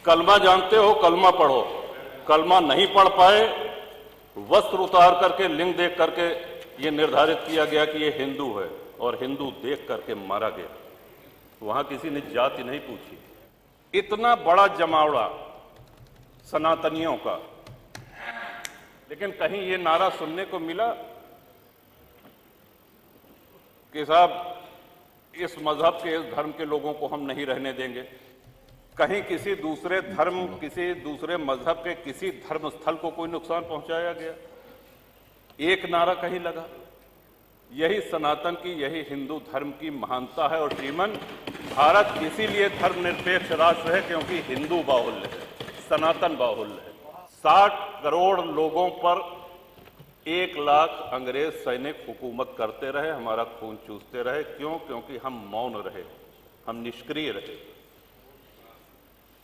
कलमा जानते हो, कलमा पढ़ो। कलमा नहीं पढ़ पाए, वस्त्र उतार करके, लिंग देख करके ये निर्धारित किया गया कि ये हिंदू है, और हिंदू देख करके मारा गया। वहां किसी ने जाति नहीं पूछी। इतना बड़ा जमावड़ा सनातनियों का, लेकिन कहीं ये नारा सुनने को मिला कि साहब इस मजहब के, इस धर्म के लोगों को हम नहीं रहने देंगे। कहीं किसी दूसरे धर्म, किसी दूसरे मजहब के किसी धर्म स्थल को कोई नुकसान पहुंचाया गया? एक नारा कहीं लगा? यही सनातन की, यही हिंदू धर्म की महानता है। और श्रीमन, भारत इसीलिए धर्मनिरपेक्ष राष्ट्र है क्योंकि हिंदू बाहुल्य है, सनातन बाहुल्य है। 60 करोड़ लोगों पर 1 लाख अंग्रेज सैनिक हुकूमत करते रहे, हमारा खून चूसते रहे। क्यों? क्योंकि हम मौन रहे, हम निष्क्रिय रहे।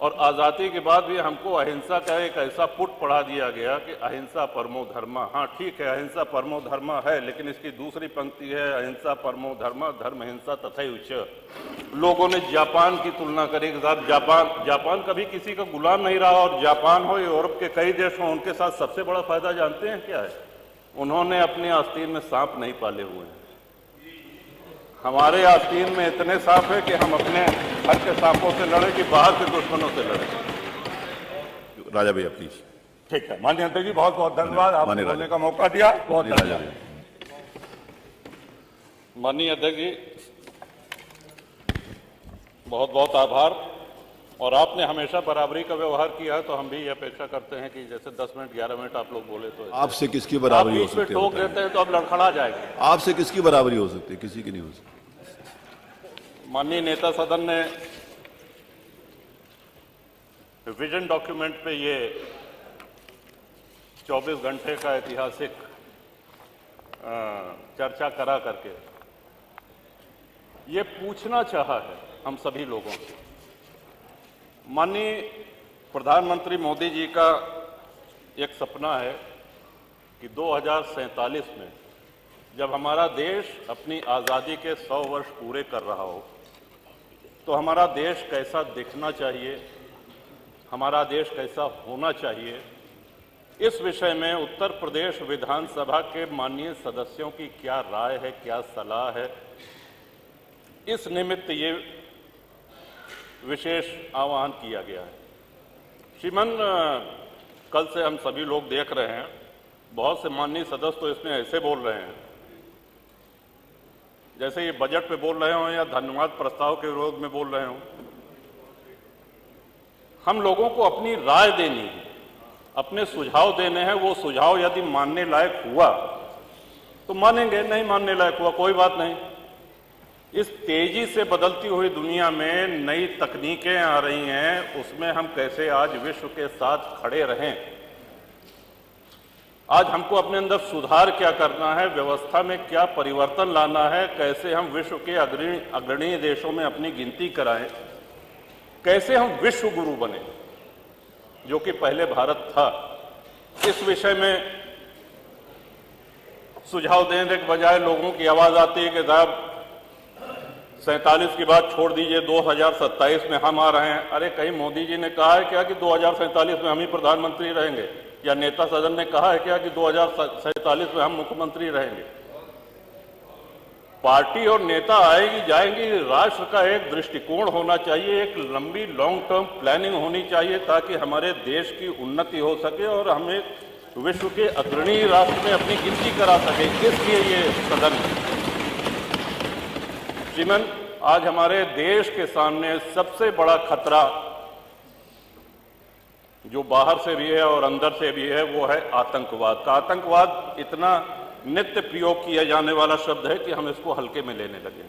और आजादी के बाद भी हमको अहिंसा का एक ऐसा पुट पढ़ा दिया गया कि अहिंसा परमो धर्मा। हाँ ठीक है, अहिंसा परमो धर्मा है, लेकिन इसकी दूसरी पंक्ति है अहिंसा परमो धर्मा धर्म हिंसा तथैव। लोगों ने जापान की तुलना करी कि साहब जापान कभी किसी का गुलाम नहीं रहा, और जापान हो, यूरोप के कई देश हों, उनके साथ सबसे बड़ा फायदा जानते हैं क्या है? उन्होंने अपने आस्तीन में सांप नहीं पाले हुए हैं। हमारे आस्तीन में इतने सांप है कि हम अपने घर के सांपों से लड़े कि बाहर के दुश्मनों से लड़े। राजा भैया प्लीज। ठीक है, माननीय अध्यक्ष जी, बहुत बहुत धन्यवाद, आपने बोलने का मौका दिया। बहुत धन्यवाद माननीय अध्यक्ष जी, बहुत बहुत आभार। और आपने हमेशा बराबरी का व्यवहार किया है, तो हम भी ये अपेक्षा करते हैं कि जैसे 10 मिनट 11 मिनट आप लोग बोले तो आपसे किसकी बराबरी हो सकती है? टोक देते हैं तो अब लड़खड़ा जाएंगे। आपसे किसकी बराबरी हो सकती है? किसी की नहीं हो सकती। माननीय नेता सदन ने विजन डॉक्यूमेंट पे ये 24 घंटे का ऐतिहासिक चर्चा करा करके ये पूछना चाहा है हम सभी लोगों से। माननीय प्रधानमंत्री मोदी जी का एक सपना है कि 2047 में जब हमारा देश अपनी आज़ादी के 100 वर्ष पूरे कर रहा हो, तो हमारा देश कैसा दिखना चाहिए, हमारा देश कैसा होना चाहिए। इस विषय में उत्तर प्रदेश विधानसभा के माननीय सदस्यों की क्या राय है, क्या सलाह है, इस निमित्त ये विशेष आह्वान किया गया है। श्रीमान, कल से हम सभी लोग देख रहे हैं, बहुत से माननीय सदस्य तो इसमें ऐसे बोल रहे हैं जैसे ये बजट पे बोल रहे हों या धन्यवाद प्रस्ताव के विरोध में बोल रहे हों। हम लोगों को अपनी राय देनी है, अपने सुझाव देने हैं। वो सुझाव यदि मानने लायक हुआ तो मानेंगे, नहीं मानने लायक हुआ कोई बात नहीं। इस तेजी से बदलती हुई दुनिया में नई तकनीकें आ रही हैं, उसमें हम कैसे आज विश्व के साथ खड़े रहें। आज हमको अपने अंदर सुधार क्या करना है, व्यवस्था में क्या परिवर्तन लाना है, कैसे हम विश्व के अग्रणी देशों में अपनी गिनती कराएं, कैसे हम विश्व गुरु बने जो कि पहले भारत था। इस विषय में सुझाव देने के बजाय लोगों की आवाज आती है कि साहब 47 की बात छोड़ दीजिए, 2027 में हम आ रहे हैं। अरे कहीं मोदी जी ने कहा है क्या कि 2047 में हम ही प्रधानमंत्री रहेंगे, या नेता सदन ने कहा है क्या कि 2047 में हम मुख्यमंत्री रहेंगे? पार्टी और नेता आएगी जाएंगी, राष्ट्र का एक दृष्टिकोण होना चाहिए, एक लंबी लॉन्ग टर्म प्लानिंग होनी चाहिए ताकि हमारे देश की उन्नति हो सके और हम एक विश्व के अग्रणी राष्ट्र में अपनी गिनती करा सके। इसलिए ये सदन है। श्रीमन, आज हमारे देश के सामने सबसे बड़ा खतरा जो बाहर से भी है और अंदर से भी है, वो है आतंकवाद का। आतंकवाद इतना नित्य प्रयोग किया जाने वाला शब्द है कि हम इसको हल्के में लेने लगे।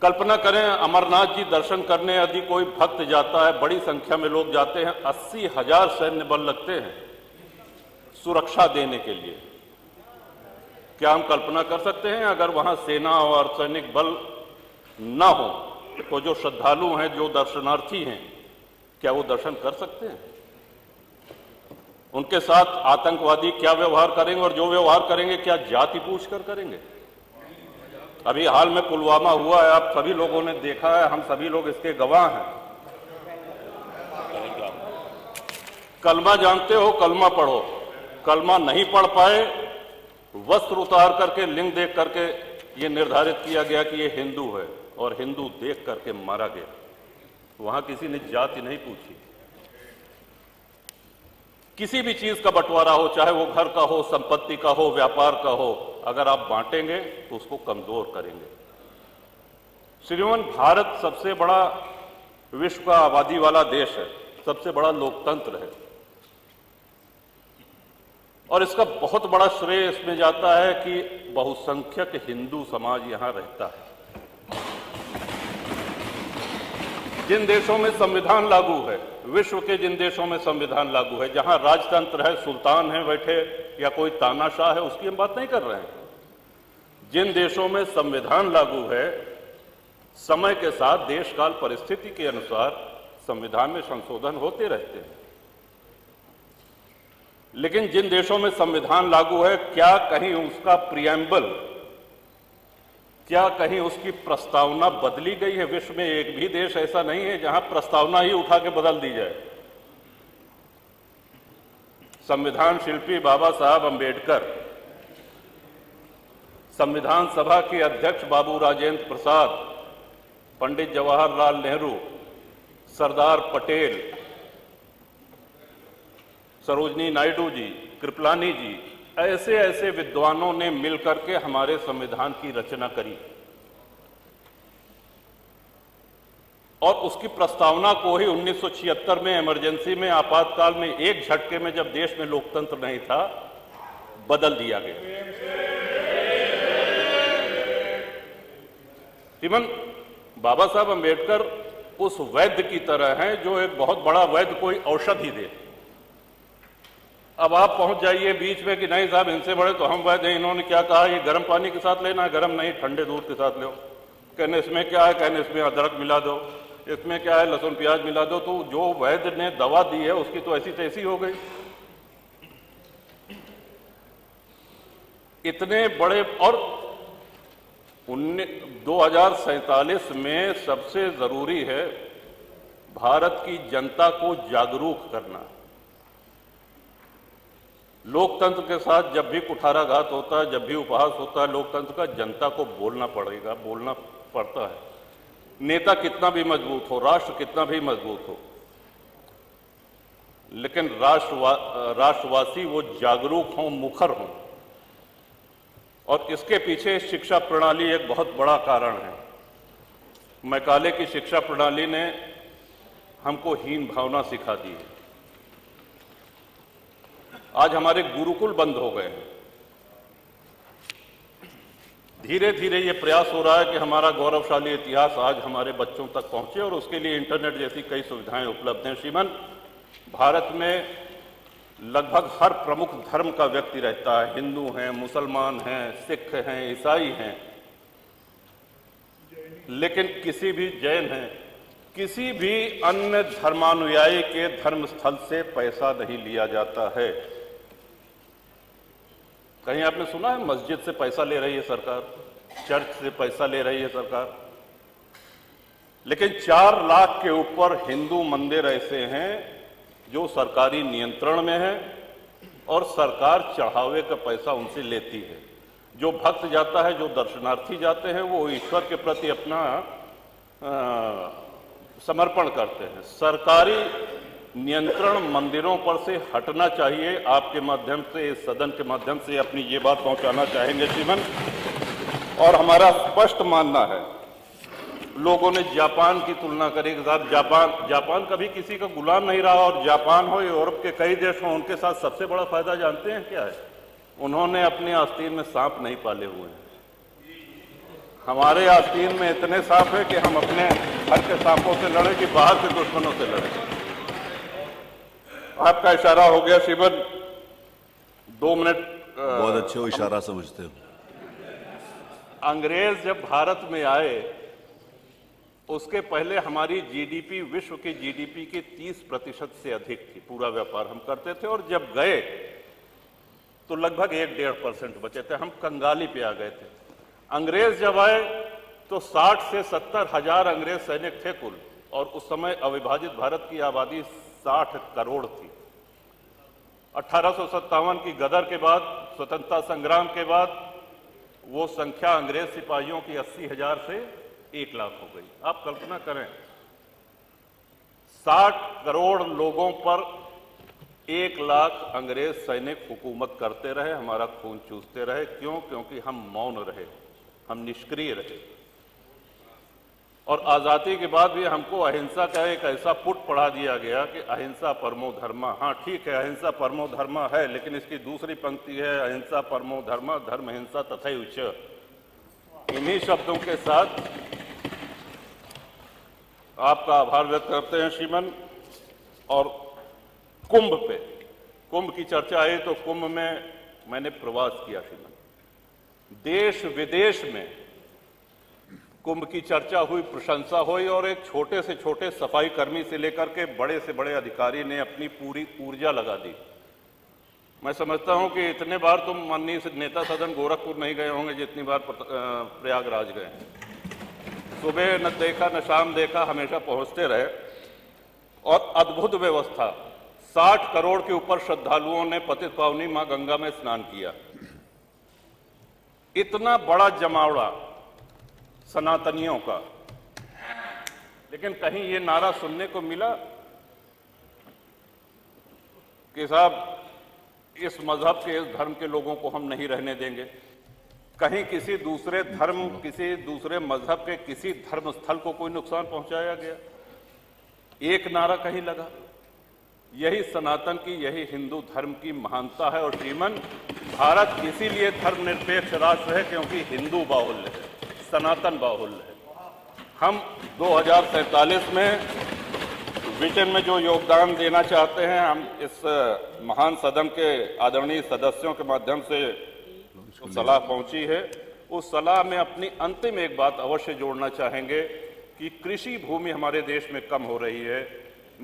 कल्पना करें, अमरनाथ जी दर्शन करने यदि कोई भक्त जाता है, बड़ी संख्या में लोग जाते हैं, 80,000 सैन्य बल लगते हैं सुरक्षा देने के लिए। क्या हम कल्पना कर सकते हैं अगर वहां सेना और अर्धसैनिक बल न हो तो जो श्रद्धालु हैं, जो दर्शनार्थी हैं, क्या वो दर्शन कर सकते हैं? उनके साथ आतंकवादी क्या व्यवहार करेंगे, और जो व्यवहार करेंगे क्या जाति पूछकर करेंगे? अभी हाल में पुलवामा हुआ है, आप सभी लोगों ने देखा है, हम सभी लोग इसके गवाह हैं। कलमा जानते हो, कलमा पढ़ो। कलमा नहीं पढ़ पाए, वस्त्र उतार करके, लिंग देख करके ये निर्धारित किया गया कि ये हिंदू है, और हिंदू देख करके मारा गया। वहां किसी ने जाति नहीं पूछी। किसी भी चीज का बंटवारा हो, चाहे वो घर का हो, संपत्ति का हो, व्यापार का हो, अगर आप बांटेंगे तो उसको कमजोर करेंगे। श्रीमान, भारत सबसे बड़ा विश्व का आबादी वाला देश है, सबसे बड़ा लोकतंत्र है, और इसका बहुत बड़ा श्रेय इसमें जाता है कि बहुसंख्यक हिंदू समाज यहां रहता है। जिन देशों में संविधान लागू है, विश्व के जिन देशों में संविधान लागू है, जहां राजतंत्र है, सुल्तान है बैठे या कोई तानाशाह है, उसकी हम बात नहीं कर रहे हैं। जिन देशों में संविधान लागू है, समय के साथ देश काल परिस्थिति के अनुसार संविधान में संशोधन होते रहते हैं। लेकिन जिन देशों में संविधान लागू है, क्या कहीं उसका प्रियम्बल, क्या कहीं उसकी प्रस्तावना बदली गई है? विश्व में एक भी देश ऐसा नहीं है जहां प्रस्तावना ही उठा के बदल दी जाए। संविधान शिल्पी बाबा साहब अंबेडकर, संविधान सभा के अध्यक्ष बाबू राजेंद्र प्रसाद, पंडित जवाहरलाल नेहरू, सरदार पटेल, सरोजनी नायडू जी, कृपलानी जी, ऐसे ऐसे विद्वानों ने मिलकर के हमारे संविधान की रचना करी, और उसकी प्रस्तावना को ही 1976 में इमरजेंसी में, आपातकाल में, एक झटके में, जब देश में लोकतंत्र नहीं था, बदल दिया गया। श्रीमान, बाबा साहब अंबेडकर उस वैद्य की तरह हैं जो एक बहुत बड़ा वैद्य कोई औषधि दे। अब आप पहुंच जाइए बीच में कि नहीं साहब इनसे बड़े तो हम वैद्य हैं, इन्होंने क्या कहा, ये गर्म पानी के साथ लेना है, गर्म नहीं ठंडे दूध के साथ लो। कहने इसमें क्या है, कहने इसमें अदरक मिला दो, इसमें क्या है, लहसुन प्याज मिला दो। तो जो वैद्य ने दवा दी है उसकी तो ऐसी तैसी हो गई। इतने बड़े, और 2047 में सबसे जरूरी है भारत की जनता को जागरूक करना। लोकतंत्र के साथ जब भी कुठाराघात होता है, जब भी उपहास होता है लोकतंत्र का, जनता को बोलना पड़ेगा, बोलना पड़ता है। नेता कितना भी मजबूत हो, राष्ट्र कितना भी मजबूत हो, लेकिन राष्ट्रवासी वो जागरूक हों, मुखर हों। और इसके पीछे शिक्षा प्रणाली एक बहुत बड़ा कारण है। मैकाले की शिक्षा प्रणाली ने हमको हीन भावना सिखा दी है। आज हमारे गुरुकुल बंद हो गए हैं। धीरे धीरे ये प्रयास हो रहा है कि हमारा गौरवशाली इतिहास आज हमारे बच्चों तक पहुंचे, और उसके लिए इंटरनेट जैसी कई सुविधाएं उपलब्ध हैं। श्रीमान, भारत में लगभग हर प्रमुख धर्म का व्यक्ति रहता है। हिंदू हैं, मुसलमान हैं, सिख हैं, ईसाई हैं, लेकिन किसी भी जैन हैं, किसी भी अन्य धर्मानुयायी के धर्म स्थल से पैसा नहीं लिया जाता है। कहीं आपने सुना है मस्जिद से पैसा ले रही है सरकार, चर्च से पैसा ले रही है सरकार? लेकिन 4 लाख के ऊपर हिंदू मंदिर ऐसे हैं जो सरकारी नियंत्रण में है, और सरकार चढ़ावे का पैसा उनसे लेती है। जो भक्त जाता है, जो दर्शनार्थी जाते हैं, वो ईश्वर के प्रति अपना समर्पण करते हैं। सरकारी नियंत्रण मंदिरों पर से हटना चाहिए। आपके माध्यम से, इस सदन के माध्यम से अपनी ये बात पहुंचाना चाहेंगे श्रीमान। और हमारा स्पष्ट मानना है, लोगों ने जापान की तुलना करी कि साहब जापान कभी किसी का गुलाम नहीं रहा, और जापान हो, यूरोप के कई देश हों, उनके साथ सबसे बड़ा फायदा जानते हैं क्या है? उन्होंने अपने आस्तीन में सांप नहीं पाले हुए हैं। हमारे आस्तीन में इतने सांप है कि हम अपने घर के सांपों से लड़े कि बाहर के दुश्मनों से लड़े। आपका इशारा हो गया श्रीमन, 2 मिनट। बहुत अच्छे हो, इशारा समझते हो। अंग्रेज जब भारत में आए, उसके पहले हमारी जीडीपी विश्व की जीडीपी के 30% से अधिक थी। पूरा व्यापार हम करते थे, और जब गए तो लगभग 1-1.5% बचे थे। हम कंगाली पे आ गए थे। अंग्रेज जब आए तो 60 से 70 हजार अंग्रेज सैनिक थे कुल, और उस समय अविभाजित भारत की आबादी 60 करोड़ थी। 1857 की गदर के बाद, स्वतंत्रता संग्राम के बाद वो संख्या अंग्रेज सिपाहियों की 80,000 से 1 लाख हो गई। आप कल्पना करें, 60 करोड़ लोगों पर 1 लाख अंग्रेज सैनिक हुकूमत करते रहे, हमारा खून चूसते रहे। क्यों? क्योंकि हम मौन रहे, हम निष्क्रिय रहे। और आजादी के बाद भी हमको अहिंसा का एक ऐसा पुट पढ़ा दिया गया कि अहिंसा परमो धर्मा। हाँ ठीक है, अहिंसा परमो धर्मा है, लेकिन इसकी दूसरी पंक्ति है अहिंसा परमो धर्मा धर्म हिंसा तथैव च। इन्हीं शब्दों के साथ आपका आभार व्यक्त करते हैं श्रीमान। और कुंभ की चर्चा आई तो कुंभ में मैंने प्रवास किया श्रीमान। देश विदेश में कुंभ की चर्चा हुई, प्रशंसा हुई, और एक छोटे से छोटे सफाई कर्मी से लेकर के बड़े से बड़े अधिकारी ने अपनी पूरी ऊर्जा लगा दी। मैं समझता हूं कि इतने बार तुम माननीय नेता सदन गोरखपुर नहीं गए होंगे जितनी बार प्रयागराज गए। सुबह न देखा न शाम देखा, हमेशा पहुंचते रहे। और अद्भुत व्यवस्था, 60 करोड़ के ऊपर श्रद्धालुओं ने पतित पावनी मां गंगा में स्नान किया। इतना बड़ा जमावड़ा सनातनियों का, लेकिन कहीं ये नारा सुनने को मिला कि साहब इस मजहब के, इस धर्म के लोगों को हम नहीं रहने देंगे। कहीं किसी दूसरे धर्म, किसी दूसरे मजहब के किसी धर्म स्थल को कोई नुकसान पहुंचाया गया? एक नारा कहीं लगा? यही सनातन की, यही हिंदू धर्म की महानता है। और श्रीमन, भारत इसीलिए धर्मनिरपेक्ष राष्ट्र है क्योंकि हिंदू बाहुल्य है, सनातन बाहुल्य है। हम 2047 में विजन में जो योगदान देना चाहते हैं, हम इस महान सदन के आदरणीय सदस्यों के माध्यम से जो सलाह पहुंची है, उस सलाह में अपनी अंतिम एक बात अवश्य जोड़ना चाहेंगे कि कृषि भूमि हमारे देश में कम हो रही है,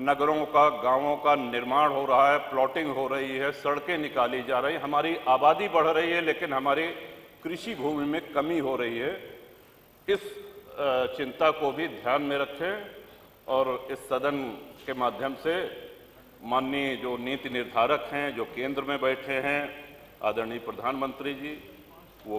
नगरों का, गांवों का निर्माण हो रहा है, प्लॉटिंग हो रही है, सड़कें निकाली जा रही हैं, हमारी आबादी बढ़ रही है, लेकिन हमारी कृषि भूमि में कमी हो रही है। इस चिंता को भी ध्यान में रखें और इस सदन के माध्यम से माननीय जो नीति निर्धारक हैं, जो केंद्र में बैठे हैं, आदरणीय प्रधानमंत्री जी, वो